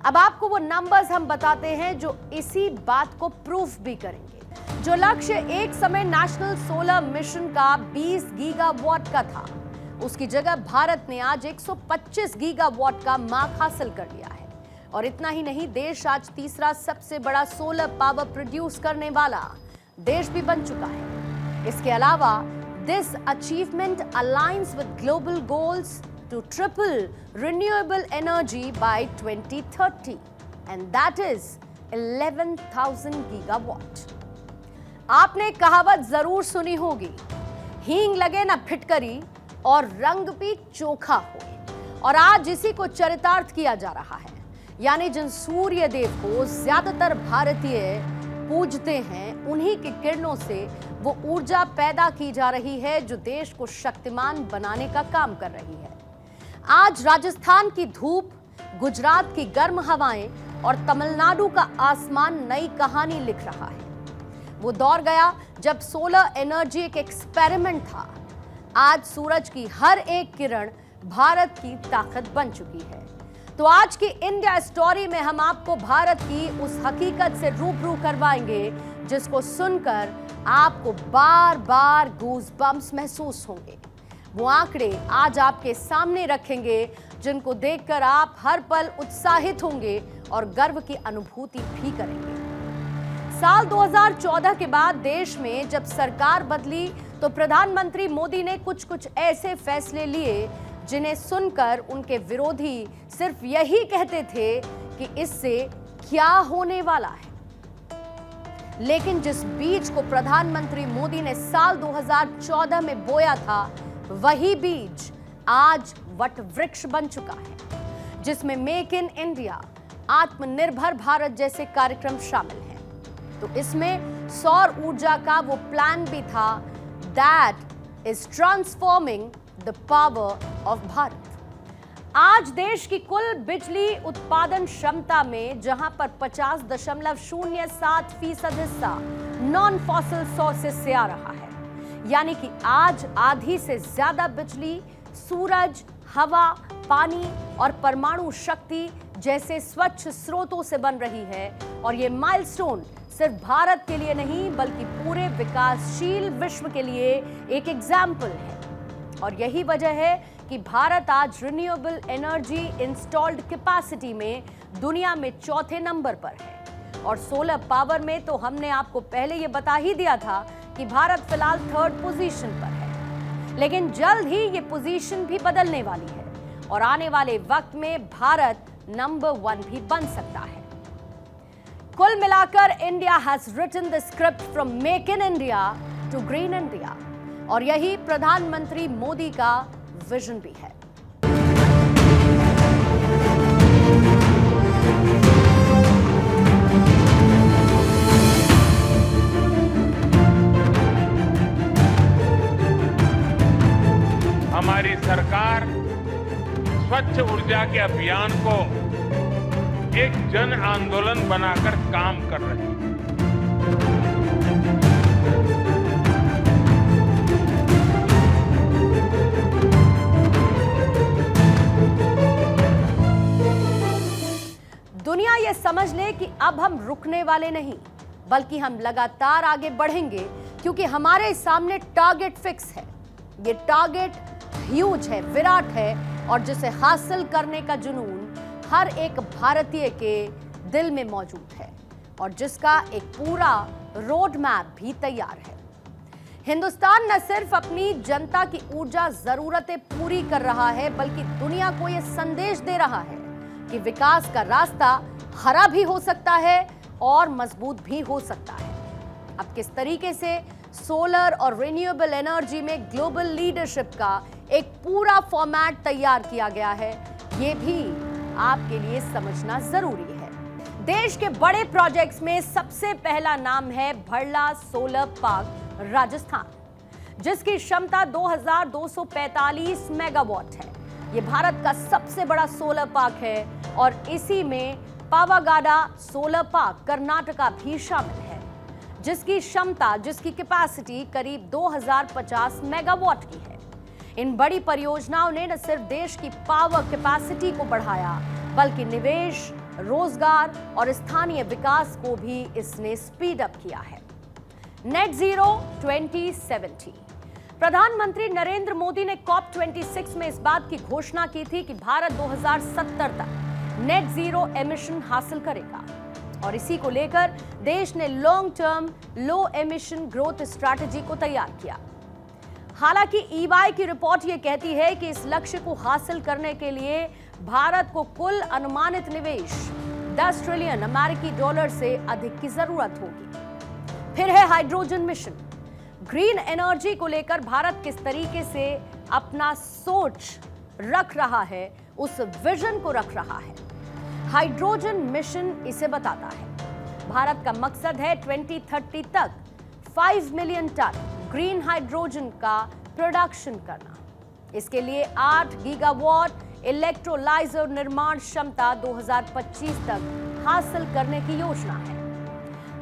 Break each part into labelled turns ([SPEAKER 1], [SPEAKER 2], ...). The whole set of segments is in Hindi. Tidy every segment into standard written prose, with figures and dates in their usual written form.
[SPEAKER 1] अब आपको वो नंबर्स हम बताते हैं जो इसी बात को प्रूफ भी करेंगे। जो लक्ष्य एक समय नेशनल सोलर मिशन का 20 गीगावाट का था, उसकी जगह भारत ने आज 125 गीगावाट का मार्क हासिल कर लिया है। और इतना ही नहीं, देश आज तीसरा सबसे बड़ा सोलर पावर प्रोड्यूस करने वाला देश भी बन चुका है। इसके अलावा this achievement aligns with global goals to triple renewable energy by 2030 and that is 11,000 gigawatt। आपने कहावत जरूर सुनी होगी, हींग लगे ना फिटकरी और रंग भी चोखा हो। और आज इसी को चरितार्थ किया जा रहा है। यानी जिन सूर्य देव को ज्यादातर भारतीय पूजते हैं, उन्हीं की किरणों से वो ऊर्जा पैदा की जा रही है जो देश को शक्तिमान बनाने का काम कर रही है। आज राजस्थान की धूप, गुजरात की गर्म हवाएं और तमिलनाडु का आसमान नई कहानी लिख रहा है। वो दौर गया जब सोलर एनर्जी एक एक्सपेरिमेंट था। आज सूरज की हर एक किरण भारत की ताकत बन चुकी है। तो आज की इंडिया स्टोरी में हम आपको भारत की उस हकीकत से रूबरू करवाएंगे जिसको सुनकर आपको बार बार गूज़बम्प्स महसूस होंगे। वो आंकड़े आज आपके सामने रखेंगे जिनको देखकर आप हर पल उत्साहित होंगे और गर्व की अनुभूति भी करेंगे। साल 2014 के बाद देश में जब सरकार बदली तो प्रधानमंत्री मोदी ने कुछ ऐसे फैसले लिए जिन्हें सुनकर उनके विरोधी सिर्फ यही कहते थे कि इससे क्या होने वाला है। लेकिन जिस बीज को प्रधानमंत्री मोदी ने साल 2014 में बोया था, वही बीज आज वट वृक्ष बन चुका है, जिसमें मेक इन इंडिया, आत्मनिर्भर भारत जैसे कार्यक्रम शामिल हैं। तो इसमें सौर ऊर्जा का वो प्लान भी था, that is transforming the power of Bharat. आज देश की कुल बिजली उत्पादन क्षमता में जहां पर 50.07% हिस्सा नॉन फॉसिल सोर्सेस से आ रहा है, यानी कि आज आधी से ज्यादा बिजली सूरज, हवा, पानी और परमाणु शक्ति जैसे स्वच्छ स्रोतों से बन रही है। और ये माइलस्टोन सिर्फ भारत के लिए नहीं बल्कि पूरे विकासशील विश्व के लिए एक एग्जाम्पल है। और यही वजह है कि भारत आज रिन्यूएबल एनर्जी इंस्टॉल्ड कैपेसिटी में दुनिया में चौथे नंबर पर है। और सोलर पावर में तो हमने आपको पहले ये बता ही दिया था कि भारत फिलहाल 3rd पोजीशन पर है, लेकिन जल्द ही ये पोजीशन भी बदलने वाली है और आने वाले वक्त में भारत नंबर 1 भी बन सकता है। कुल मिलाकर India has written the script from make in India to green India और यही प्रधानमंत्री मोदी का विजन भी है।
[SPEAKER 2] हमारी सरकार स्वच्छ ऊर्जा के अभियान को एक जन आंदोलन बनाकर काम कर रही है।
[SPEAKER 1] दुनिया ये समझ ले कि अब हम रुकने वाले नहीं बल्कि हम लगातार आगे बढ़ेंगे, क्योंकि हमारे सामने टारगेट फिक्स है। ये टारगेट ह्यूज है, विराट है और जिसे हासिल करने का जुनून हर एक भारतीय के दिल में मौजूद है और जिसका एक पूरा रोड मैप भी तैयार है। हिंदुस्तान न सिर्फ अपनी जनता की ऊर्जा जरूरतें पूरी कर रहा है बल्कि दुनिया को यह संदेश दे रहा है कि विकास का रास्ता हरा भी हो सकता है और मजबूत भी हो सकता है। अब किस तरीके से सोलर और रिन्यूएबल एनर्जी में ग्लोबल लीडरशिप का एक पूरा फॉर्मेट तैयार किया गया है, ये भी आपके लिए समझना जरूरी है। देश के बड़े प्रोजेक्ट्स में सबसे पहला नाम है भड़ला सोलर पार्क राजस्थान, जिसकी क्षमता 2245 मेगावाट है। ये भारत का सबसे बड़ा सोलर पार्क है और इसी में पावागाडा सोलर पार्क कर्नाटका भी शामिल है, जिसकी क्षमता, जिसकी कैपेसिटी करीब 2050 मेगावाट की है। इन बड़ी परियोजनाओं ने न सिर्फ देश की पावर कैपेसिटी को बढ़ाया बल्कि निवेश, रोजगार और स्थानीय विकास को भी इसने स्पीड अप किया है। Net zero 2070। प्रधानमंत्री नरेंद्र मोदी ने COP26 में इस बात की घोषणा की थी कि भारत 2070 तक नेट जीरो एमिशन हासिल करेगा और इसी को लेकर देश ने लॉन्ग टर्म लो एमिशन ग्रोथ स्ट्रैटेजी को तैयार किया। हालांकि EY की रिपोर्ट यह कहती है कि इस लक्ष्य को हासिल करने के लिए भारत को कुल अनुमानित निवेश 10 ट्रिलियन अमेरिकी डॉलर से अधिक की जरूरत होगी। फिर है हाइड्रोजन मिशन। ग्रीन एनर्जी को लेकर भारत किस तरीके से अपना सोच रख रहा है, उस विजन को रख रहा है। हाइड्रोजन मिशन इसे बताता है। भारत का मकसद है 2030 तक 5 मिलियन टन ग्रीन हाइड्रोजन का प्रोडक्शन करना। इसके लिए 8 गीगावाट इलेक्ट्रोलाइजर निर्माण क्षमता 2025 तक हासिल करने की योजना है।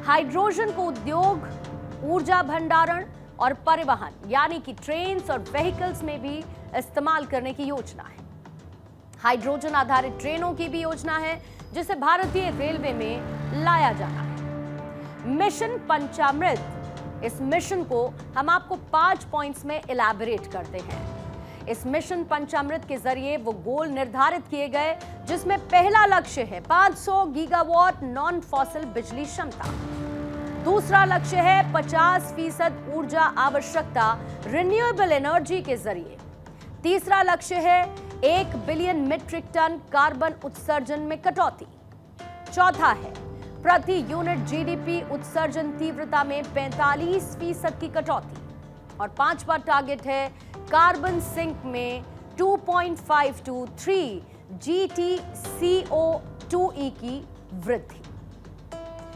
[SPEAKER 1] हाइड्रोजन को उद्योग, ऊर्जा भंडारण और परिवहन यानी कि ट्रेन्स और व्हीकल्स में भी इस्तेमाल करने की योजना है। हाइड्रोजन आधारित ट्रेनों की भी योजना है जिसे भारतीय रेलवे में लाया जाना है। मिशन पंचामृत, इस मिशन को हम आपको 5 पॉइंट्स में इलैबोरेट करते हैं। इस मिशन पंचामृत के जरिए वो गोल निर्धारित किए गए जिसमें पहला लक्ष्य है 500 गीगावाट नॉन फॉसिल बिजली क्षमता। दूसरा लक्ष्य है 50% ऊर्जा आवश्यकता रिन्यूएबल एनर्जी के जरिए। तीसरा लक्ष्य है 1 बिलियन मीट्रिक टन कार्बन उत्सर्जन में कटौती। चौथा है प्रति यूनिट जीडीपी उत्सर्जन तीव्रता में 45% की कटौती। और पांचवा टारगेट है कार्बन सिंक में 2.5 to 3 GTCO2e की वृद्धि।